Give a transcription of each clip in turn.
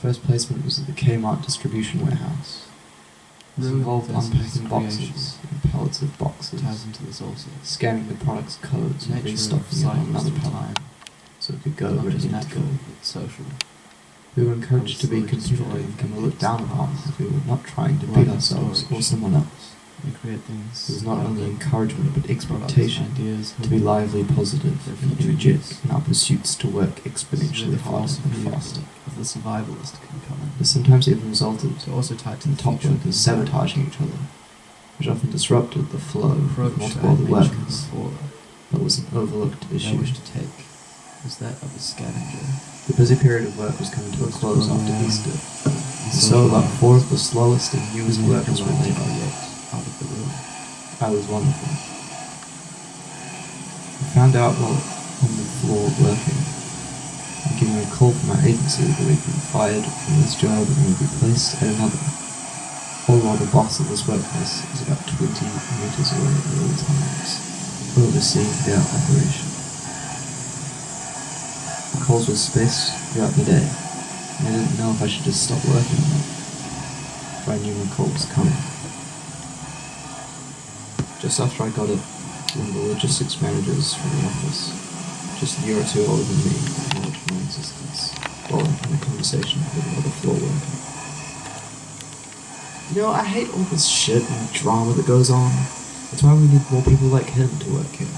first placement was at the Kmart distribution warehouse. It involved unpacking boxes and pallets of boxes, scanning the product's codes and restocking it on another pallet, so it could go where it needed to go. We were encouraged to be competitive and were looked down upon if we were not trying to beat ourselves or someone else. It was not only encouragement but expectation to be lively, positive, and energetic in our pursuits to work exponentially harder and faster. This sometimes even resulted in top workers sabotaging each other, which often disrupted the flow of multiple other workers, but was an overlooked issue. The busy period of work was coming to a close after Easter, and so about 4 of the slowest and newest workers were laid out of the room. I was one of them. I found out while on the floor working, and giving a call from our agency that we'd been fired from this job and would be placed at another, all while the boss of this workplace was about 20 meters away at all times, overseeing their operation. The calls were spaced throughout the day, and I didn't know if I should just stop working or not, for I knew my call was coming. Just after I got it, one of the logistics managers from the office, just a year or 2 older than me, acknowledged my existence, while in a conversation with another floor worker. You know, I hate all this shit and drama that goes on. That's why we need more people like him to work here,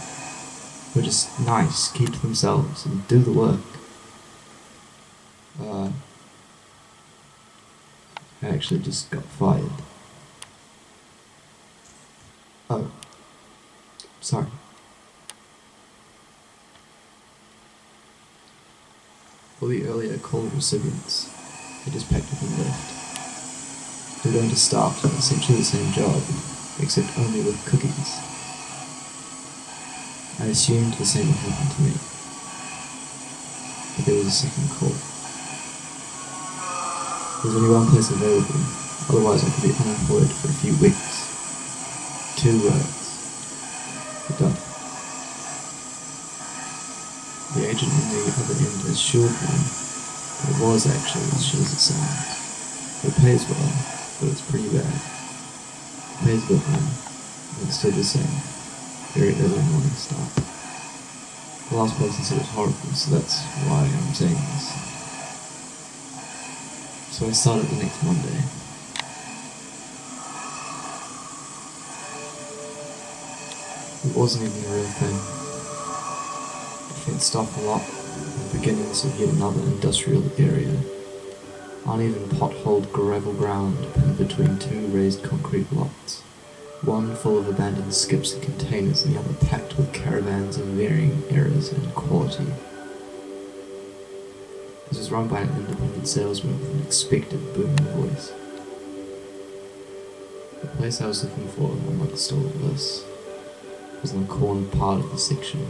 who are just nice, keep to themselves, and do the work. I actually just got fired. Oh. Sorry. All the earlier call recipients had just packed up and left. They were going to start essentially the same job, except only with cookies. I assumed the same would happen to me, but there was a second call. There was only one place available, otherwise I could be unemployed for a few weeks. 2 words. Done. The agent on the other end assured me that it was actually as shit as it sounds. It pays well, but it's pretty bad. It pays good money, but it's still the same. Very early morning start. The last person said it was horrible, so that's why I'm saying this. So I started the next Monday. It wasn't even a real thing. It fenced off a lot at the beginnings of yet another industrial area. Uneven potholed gravel ground pinned between 2 raised concrete lots, one full of abandoned skips and containers and the other packed with caravans of varying eras and quality. This was run by an independent salesman with an expectant booming voice. The place I was looking for amongst all of this was in the corner part of the section,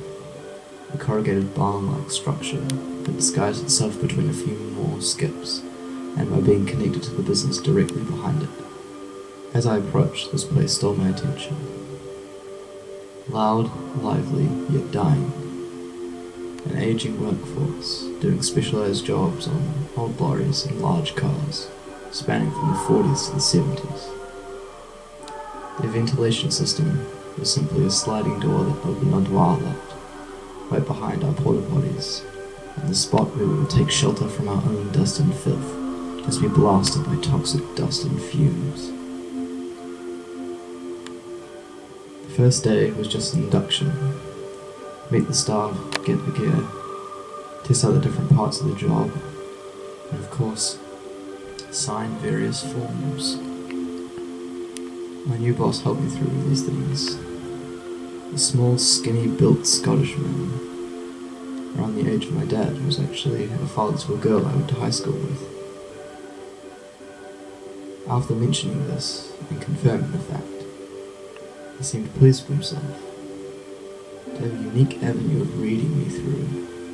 a corrugated barn-like structure that disguised itself between a few more skips, and by being connected to the business directly behind it. As I approached, this place stole my attention. Loud, lively, yet dying. An aging workforce, doing specialized jobs on old lorries and large cars, spanning from the 40s to the 70s. Their ventilation system was simply a sliding door that opened onto our lot, right behind our porta potties, and the spot where we would take shelter from our own dust and filth, just be blasted by toxic dust and fumes. The first day was just an induction. Meet the staff, get the gear, test out the different parts of the job, and of course, sign various forms. My new boss helped me through these things. A small, skinny-built Scottishman, around the age of my dad, who was actually a father to a girl I went to high school with. After mentioning this, and confirming the fact, he seemed pleased with himself. To have a unique avenue of reading me through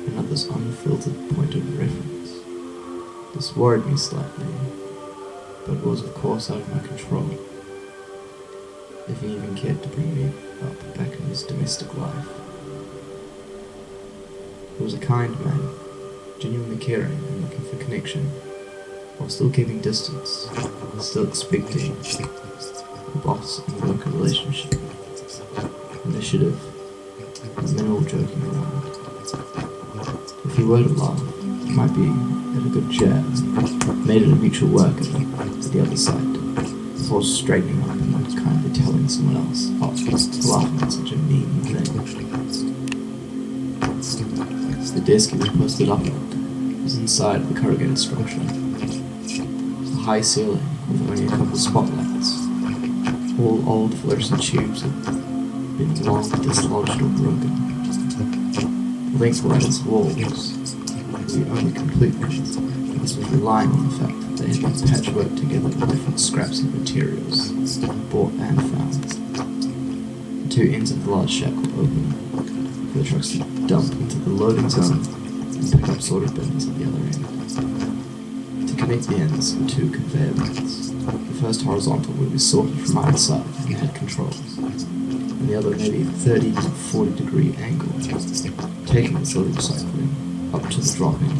another's unfiltered point of reference. This worried me slightly, but was of course out of my control, if he even cared to bring me up back in his domestic life. He was a kind man, genuinely caring and looking for connection, while still keeping distance, still expecting the boss and worker relationship, initiative, and minimal joking around. If you were to laugh, it might be at a good jab, made it a mutual work at the other side, before straightening up and kindly telling someone else off for laughing at such a mean thing. The desk he was posted up on was inside the corrugated structure. A high ceiling with only a couple of spotlights. All old fluorescent tubes had been long dislodged or broken. The lengthwise walls, the only complete length, this was relying on the fact that they had been patchworked together with different scraps of materials, bought and found. The two ends of the large shack were open for the trucks to dump into the loading zone and pick up sorted bins at the other end. To connect the ends were two conveyor belts. The first horizontal would be sorted from either side and had controls, and the other maybe 30 to 40 degree angle, taking the solid recycling up to the drop-in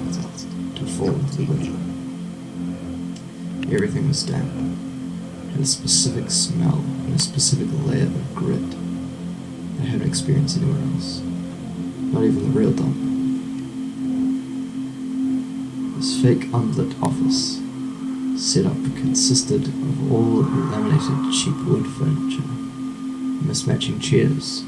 to fall into the window. Everything was damp, had a specific smell and a specific layer of grit I hadn't experienced anywhere else, not even the real dump. This fake unlit office setup consisted of all laminated cheap wood furniture, mismatching chairs,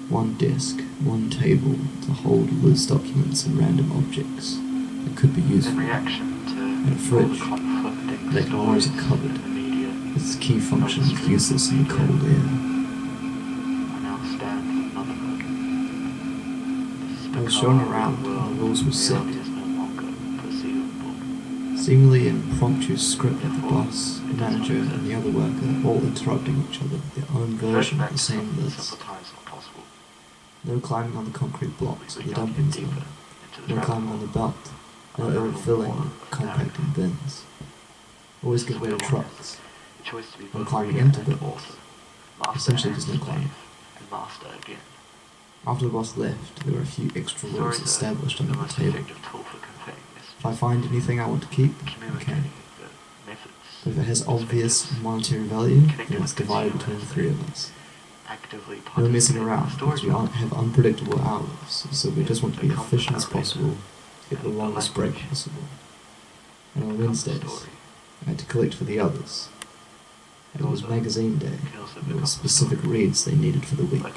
one desk, one table to hold loose documents and random objects that could be useful, and a fridge that ignores a cupboard, its key functions useless in the cold air. I was shown around and the rules were set. Seemingly impromptu script of the boss, the manager, and the other worker all interrupting each other with their own version of the same list. No climbing on the concrete blocks of the dumping zone, no climbing on the belt, no overfilling or compacting bins. Always give way to trucks, no climbing into bins. Essentially just no climbing. After the boss left, there were a few extra rules established under the table. If I find anything I want to keep, I can. But if it has obvious monetary value, then it's divided between the three of us. No messing around, because we have unpredictable hours, so we just want to be efficient as possible, get the longest break possible. And on Wednesdays, I had to collect for the others. It was magazine day, and there were specific reads they needed for the week. And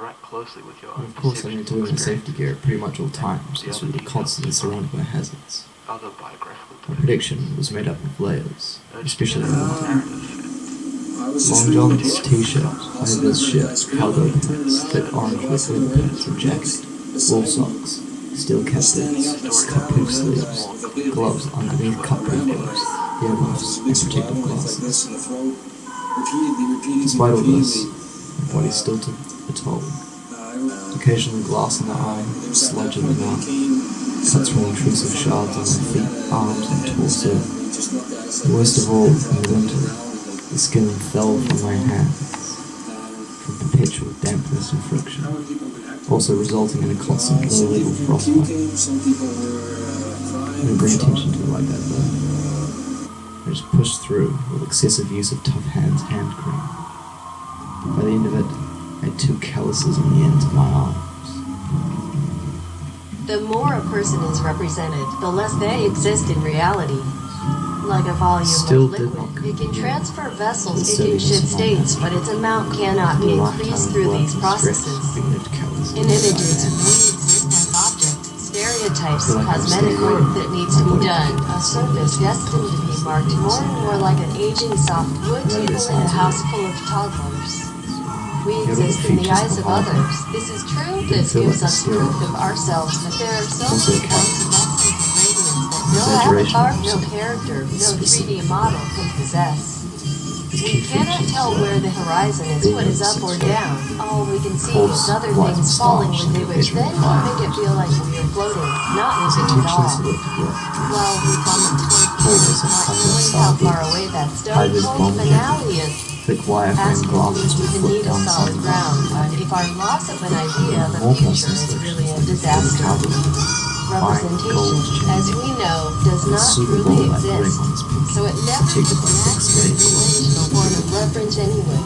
of course I needed to wear my safety gear at pretty much all times, as we were constantly surrounded by hazards. My prediction was made up of layers, especially in the winter. Long johns, t-shirt, high-vis shirt, cargo pants, thick orange with leather pants and jacket, wool socks, steel cap boots, cut proof sleeves, gloves underneath cut proof gloves, earmuffs, and protective glasses. Despite all this, my body still took a toll. Occasionally glass in the eye, sludge in the mouth, cuts from intrusive shards on my feet, arms, and torso. And worst of all, in the winter, the skin fell from my hands, from perpetual dampness and friction, also resulting in a constant low-level frostbite. I didn't bring attention to it like that though. I just pushed through with excessive use of Tough Hands hand cream. By the end of it, I had 2 calluses on the ends of my arms. The more a person is represented, the less they exist in reality. Like a volume Still of liquid, it can transfer vessels, it can shift states, but its amount cannot be increased through these processes. In images, we exist as objects, stereotypes, cosmetic work that needs to be done, a surface destined to be marked more and more like an aging soft wood table in a house full of toddlers. We exist in the eyes of others. This is true, this gives us proof of ourselves, but there are so many forms of essence and radiance that no avatar, no character, no 3D model can possess. We cannot tell where the horizon is, what is up or down. All we can see is other things falling with it, which then can make it feel like we are floating, not moving at all. While we vomit toward peace, not knowing how far away that stone-cold finale is. Thick wire frame glasses with We foot need a down solid some ground, and if our loss of an idea of a future is really a disaster, representation, as we know, does not truly exist, so it never gets an relational form of reference anyway.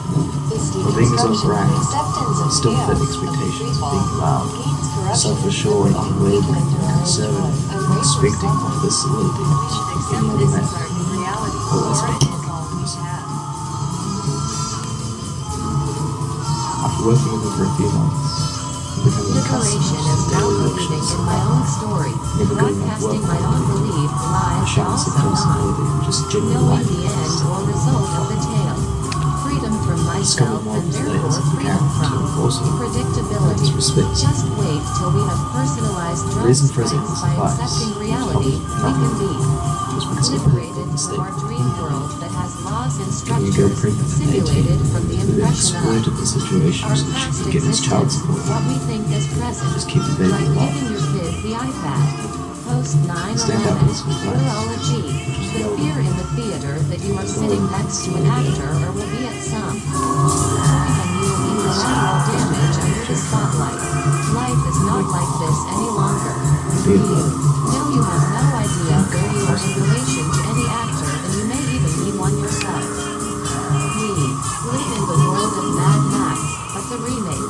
This deconstruction and acceptance of still fit chaos, expectations of of being loud, gains corruption, self-assured, unwavering, conservative, expecting of this solidity we should accept in this the as our new reality, Always or it is all we have. After working with him for a few months, and becoming Liberation is now believing in my own story, broadcasting my own belief, a lies, chance of also not, personality which is genuinely knowing life the end or result of the tale. Freedom from myself and therefore freedom from predictability. Just wait till we have personalized drug reason for his strikes by advice accepting reality we can be. just because of Liberated the from our dream world that has laws and When you go structures pregnant at 18, simulated from the who then impression exploited of the situation our so that she past could get his child existence, support. what we think is present, Just keep the baby like alive. giving your kid the iPad. Post Stand up 9/11, and some we're facts. all a G. The fear in the theater that you are sitting next to an actor or will be at some. And you will be collateral damage under the spotlight. Life is not like this any longer. Be You alone. know you have no idea where you are in relation to any actor, and you may even be one yourself. We live in the world of Mad Max, but the remake.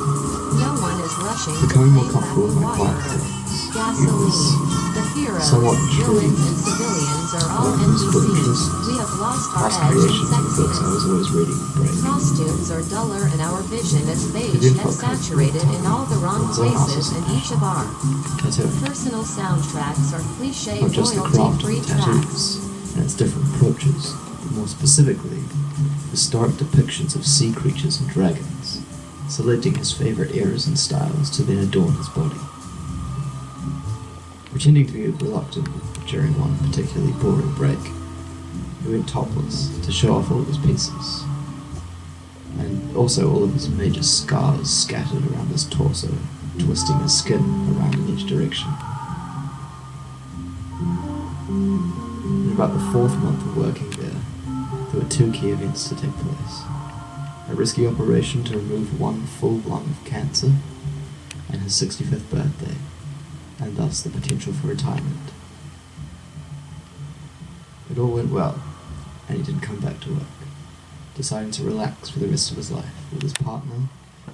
No one is rushing to Becoming more bring back comfortable with my water. quiet things. Gasoline. The heroes, Somewhat villains, intriguing. and civilians are all Those were NPCs. just We have lost our past edge and creations of books I was sexiness. always reading and brain. Costumes are duller and our vision is beige didn't yet feel comfortable. saturated in all the wrong It's all places in narcissism. each of our Tattooing. personal soundtracks are cliche Not just the craft of royalty-free the tracks. tattoos and its different approaches, but more specifically, historic depictions of sea creatures and dragons, selecting his favorite eras and styles to then adorn his body. Pretending to be reluctant during one particularly boring break, he went topless to show off all of his pieces, and also all of his major scars scattered around his torso, twisting his skin around in each direction. In about the 4th month of working there were 2 key events to take place. A risky operation to remove 1 full lung of cancer, and his 65th birthday, and thus the potential for retirement. It all went well, and he didn't come back to work, deciding to relax for the rest of his life with his partner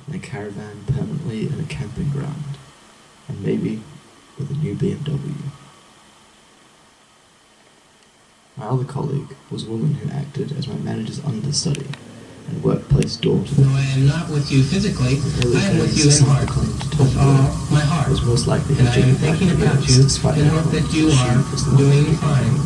in a caravan permanently in a camping ground, and maybe with a new BMW. My other colleague was a woman who acted as my manager's understudy and workplace daughter. Though I am not with you physically, I am with you in heart, with all my heart. Was most likely And I am thinking about you and hope that you are doing fine.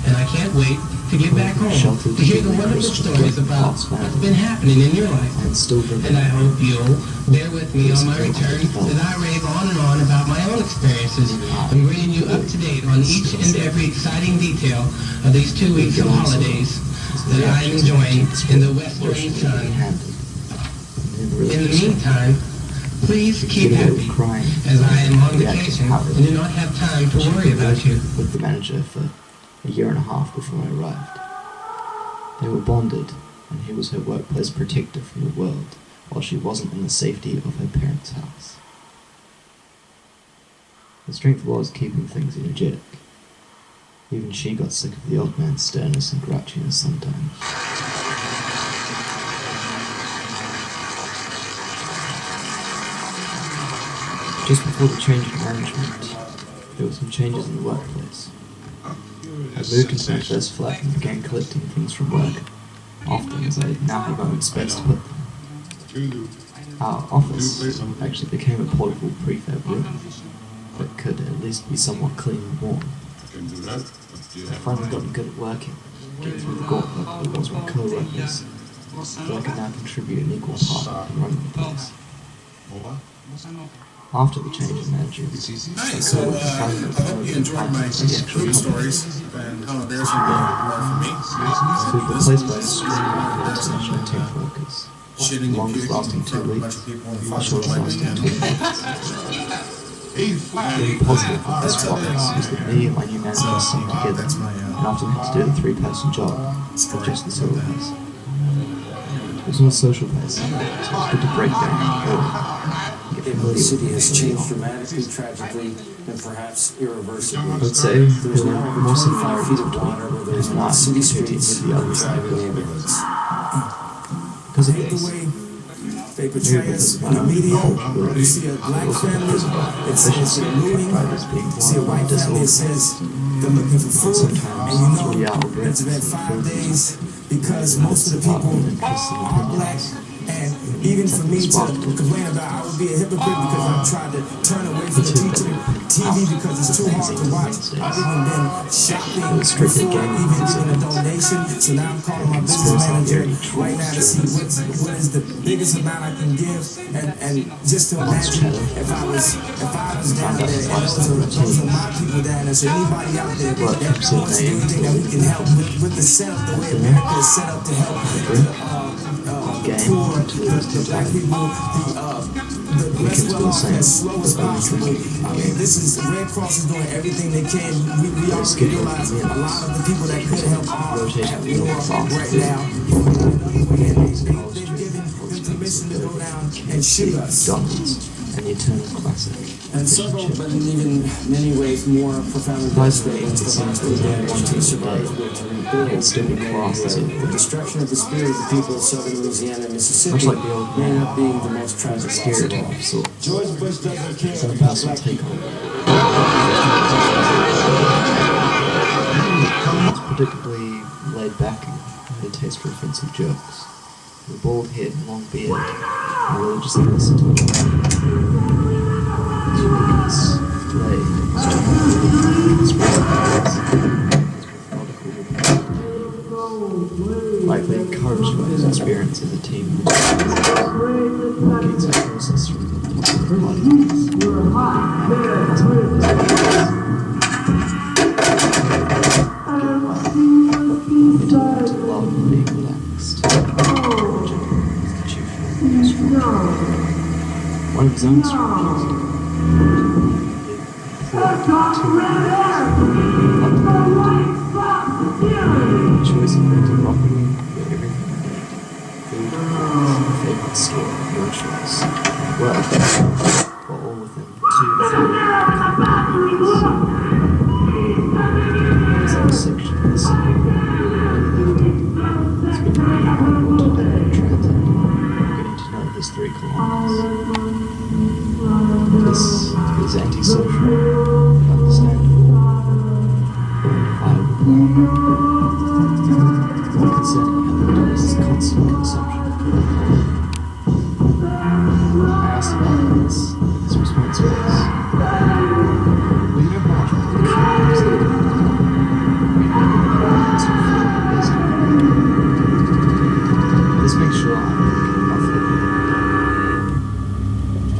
And I can't wait to get back home to hear the wonderful stories about what's been happening in your life. and still And I hope you'll bear with me on my return as I rave on and on about my own experiences and bringing you up to date on each and every exciting detail of these 2 weeks of holidays that I am enjoying in the western sun. In the meantime, please keep happy, as I am on vacation and do not have time to worry about you. With the manager for a year and a half before I arrived. They were bonded, and he was her workplace protector from the world, while she wasn't in the safety of her parents' house. The strength was keeping things energetic. Even she got sick of the old man's sternness and grouchiness sometimes. Just before the change in management, there were some changes in the workplace. I moved into my first flat and began collecting things from work, often as I now have my own space to put them. Our office actually became a portable prefab room that could at least be somewhat clean and warm. I've finally gotten good at working, getting through the gauntlet that was my co-workers, so I can now contribute an equal part in running the place. After the change in management, Nice. So, I hope you enjoyed my food stories and how embarrassing they were for me. so we've replaced by a stream of international temp workers. Shitting and Longest puking lasting in 2 front of a bunch weeks, of people and the fucking shortest like lasting them. 2 months. The positive of this process was that me and my new manager stuck together, That's my, and often had to do the 3-person job with just the 2 of us. It was not a social place, so it was good to break down and get The city has changed dramatically, tragically, and perhaps irreversibly. I would say There's there now were over more 25 feet similarities of water where there's between not that city compared to streets any of the and others. thriving neighborhoods. Because of hate the this. way they Maybe portray because us of in the my media. cultural You see a black also family, because of my it's efficiency looting. by this being You see a one white family, it says disorganized. they're looking for food, Sometimes and you know 3 hour it's been breaks 5 days because most of the people are black. And even for me to complain about, I would be a hypocrite because I've tried to turn away from the TV because it's too hard to watch. I've even been shopping before even giving a donation. So now I'm calling my business manager right now to see what is the biggest amount I can give, and just to imagine if I was down there, and those are my people down there. So anybody out there that wants to do anything that we can help with the setup, the way America is set up to help the poor, the black people, the less well off as slow as possible. I mean, this is Red Cross is doing everything they can. We already realize a lot of the people that could help are at war right now. They've given them permission to go down and shoot us. An eternal classic. And several, but in even many ways more profoundly devastating to the lasting damage to the survivors were to rebuild the destruction of the spirit of the people of southern Louisiana and Mississippi may end up being the most tragic loss of all. George Bush doesn't care about black people. It's predictably laid back and had a taste for offensive jokes. With a bald head and long beard, I really just listened to it. His uniqueness, blade, his likely encouraged by his experience as a team of gains osmosis through the toxic bodies. Into love and being relaxed. Institutional structure. One of his own strategies. Choice of rented property where everything you need. Food, favorite store, groceries, work, were all within 2 to 3 meters. There's a section of the city it's been really hard to transit, getting to know his 3 kilometers. This is antisocial, understandable, concerning how there is constant consumption of alcohol. I asked about this, and his response was, "Well, you know how much more is This makes sure I'm looking enough.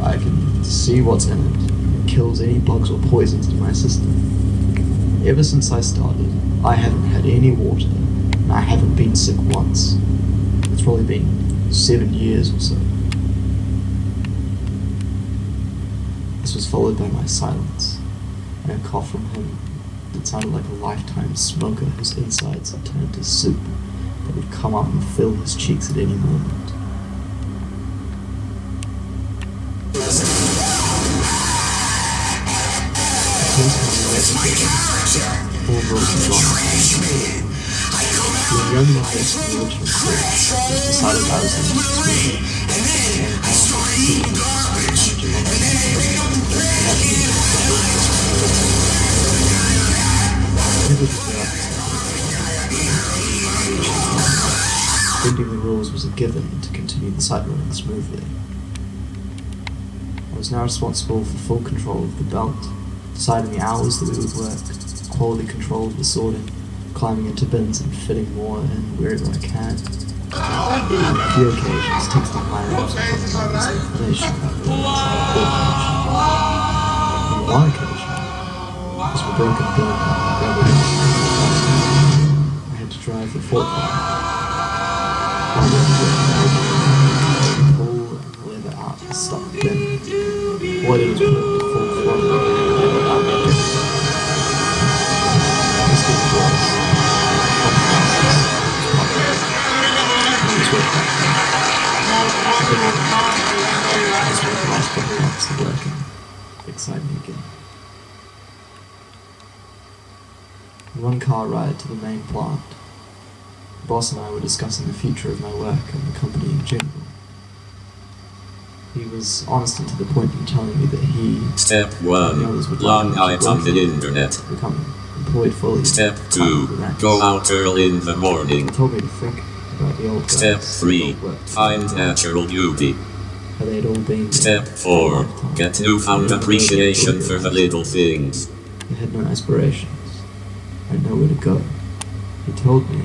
I can see what's in it. It kills any bugs or poisons in my system. Ever since I started, I haven't had any water, and I haven't been sick once. It's probably been 7 years or so." This was followed by my silence, and a cough from him that sounded like a lifetime smoker whose insides had turned to soup that would come up and fill his cheeks at any moment. All broken blocks. The young artist in the original court decided I was the next speaker, bending the rules was a given to continue the site running smoothly. I was now responsible for full control of the belt, deciding the hours that we would work, quality control of the sorting, climbing into bins and fitting more in wherever I can. On a few occasions, texting higher ups and coming up with information about the On one occasion, as we broken bin I had to drive the forklift. Pull and lever out the stuck bin. All I did was put it in full throttle and lever it out the bin. This was worse. This was worth On one car ride to the main plant, the boss and I were discussing the future of my work and the company in general. He was honest and to the point in telling me that he Step 1. Long night on the internet. Become employed fully. Step 2. Go out early in the morning. He told me to think about the old Step guys, 3. the old work, Find natural beauty. how they had all been Step 4. Get newfound appreciation for the little things. I had no aspirations. I had nowhere to go. He told me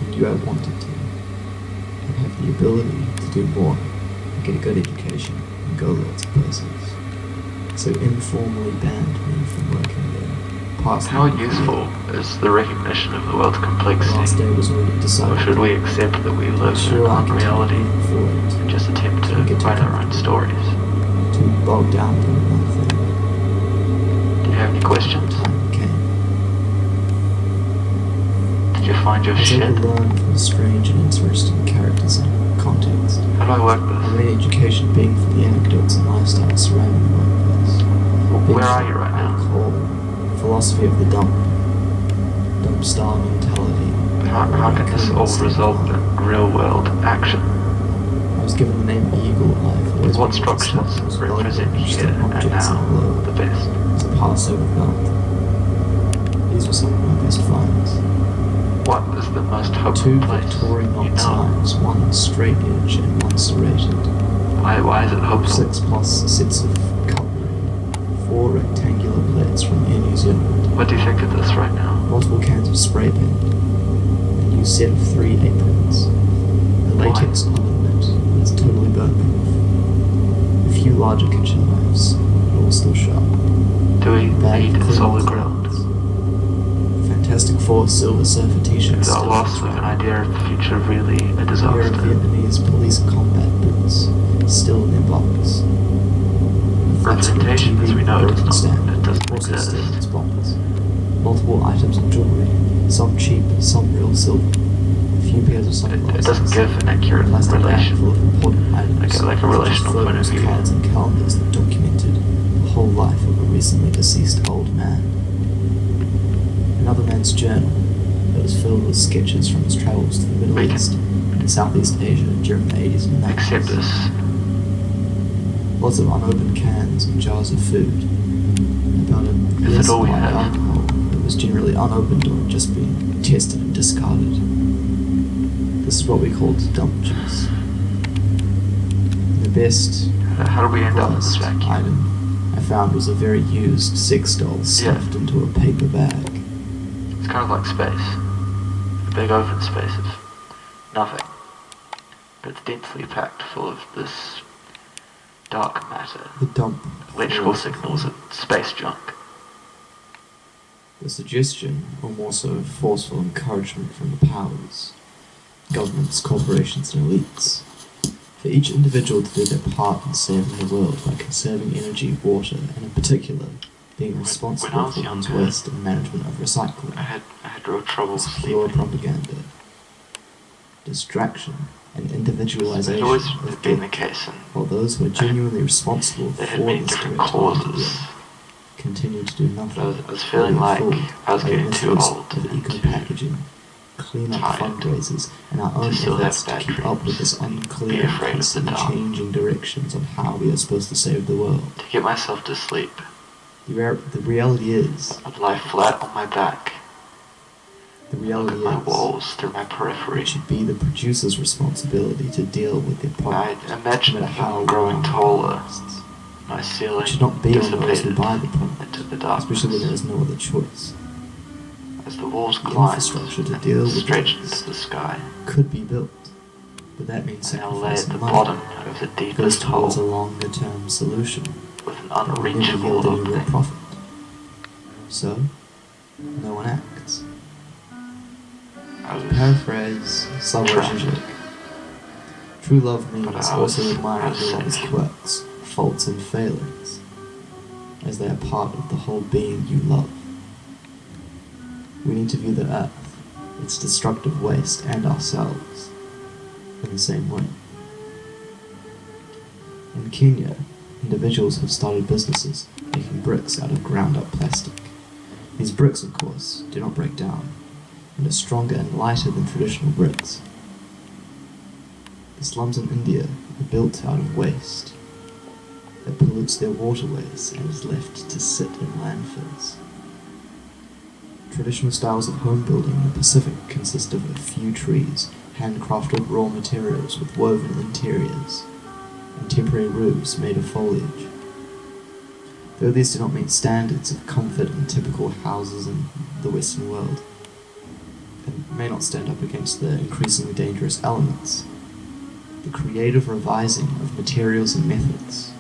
he knew I wanted to. I'd have the ability to do more, get a good education, and go lots of places. So informally banned me from working there. Past How useful is the recognition of the world's the last complexity? day was already Or decided. should we accept that we live in Sure, I could unreality for it. and just attempt to write our own stories? Too bogged down in one thing. Do you have any questions? Time came. Did you find your I was able shit? to learn from strange and interesting characters and context. How do I work I this? made education being for the anecdotes and lifestyle surrounding the workplace. Where are you right now? Alcohol, philosophy of the dump star mentality. How can this all result in real-world action? I was given the name Eagle Eye for always What being structures responsible for represent distant here and objects in the now globe. the best? As a Passover belt. These were some of my best finds. What is the most Two hopeful place Victorinox you know? knives, one straight edge and one serrated. Why is it hopeful? 6 plus sets of cutlery. 4 rectangular plates from Air New Zealand. What do you think of this right now? Multiple cans of spray paint. A new set of 3 aprons. A latex oven mitt that's totally burn proof. A few larger kitchen knives, but all still sharp. Do we Bag need of a clean solid clothes. ground? Fantastic Four Silver Surfer t-shirts. Is our loss of an idea of the future really a A pair of disaster? Vietnamese police combat boots, still in their box. Representation, as we know, Broken does not, stand, it doesn't also still in its exist. box. Multiple items of jewelry, some cheap, some real silver. A few pairs of sunglasses. It doesn't give an accurate Plastic bag relation. full of important items, Like a such as relational point of photos, view. cards, and calendars that documented the whole life of a recently deceased old man. Another man's journal that was filled with sketches from his travels to the Middle We can East and Southeast Asia during the 80s and 90s. Accept this. Lots of unopened cans and jars of food. About a Is less it all we white have? alcohol that was generally unopened or just being tested and discarded. This is what we called dump juice. The best How do we end up in this worst vacuum? item I found was a very used sex doll stuffed into a paper bag. It's kind of like space. A big open space of nothing. But it's densely packed full of this dark matter, The dump. electrical signals and space junk. The suggestion, or more so forceful encouragement from the powers, governments, corporations, and elites, for each individual to do their part in saving the world by conserving energy, water, and in particular, being When I responsible was for one's younger, waste and management of recycling. I had real trouble It's pure sleeping. propaganda, distraction, and It individualization had always of been the guilt, case, and while those who are genuinely responsible they for had many this different direct harm to the causes. earth continue to do nothing. I was feeling They are like fooled I was by getting the too methods old of and too eco-packaging, clean-up tired fundraisers, and our own still have efforts to bad keep up with this dreams and unclear be and afraid of the constantly dark. changing directions on how we are supposed to save the world. to get myself to sleep, The reality is, I'd lie flat on my back, the look reality at my is, walls through my periphery. it should be the producer's responsibility to deal with their I product, no imagine matter how them growing long it taller, lasts. my ceiling It should not be on those who dissipated buy the product, into the especially when there darkness is no other choice. as the walls The climbed infrastructure to deal and with stretched this into the sky. could be built, but that means And I'll lay at sacrificing the money. bottom of the Goes deepest towards a hole longer-term solution with an that will never unreachable yield any real opening. profit. So, no one acts. I was Paraphrase Slavoj Žižek. True love means But I also was- admiring I was the other's cynic. quirks, faults, and failings, as they are part of the whole being you love. We need to view the earth, its destructive waste, and ourselves in the same way. In Kenya, individuals have started businesses making bricks out of ground-up plastic, These bricks, of course, do not break down, and are stronger and lighter than traditional bricks. The slums in India are built out of waste that pollutes their waterways and is left to sit in landfills. Traditional styles of home building in the Pacific consist of a few trees, handcrafted raw materials with woven interiors, and temporary roofs made of foliage. Though these do not meet standards of comfort in typical houses in the Western world, and may not stand up against the increasingly dangerous elements, the creative revising of materials and methods,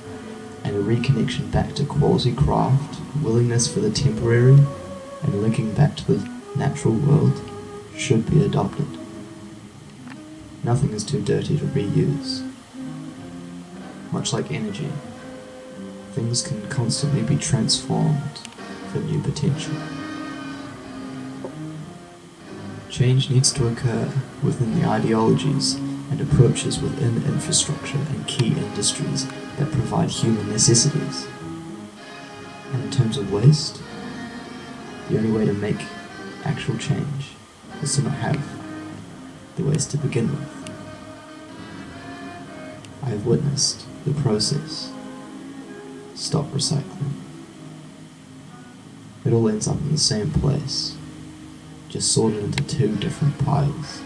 and a reconnection back to quality craft, willingness for the temporary, and linking back to the natural world should be adopted. Nothing is too dirty to reuse. Much like energy, things can constantly be transformed for new potential. Change needs to occur within the ideologies and approaches within infrastructure and key industries that provide human necessities. And in terms of waste, the only way to make actual change is to not have the waste to begin with. I have witnessed the process. Stop recycling. It all ends up in the same place, just sorted into two different piles.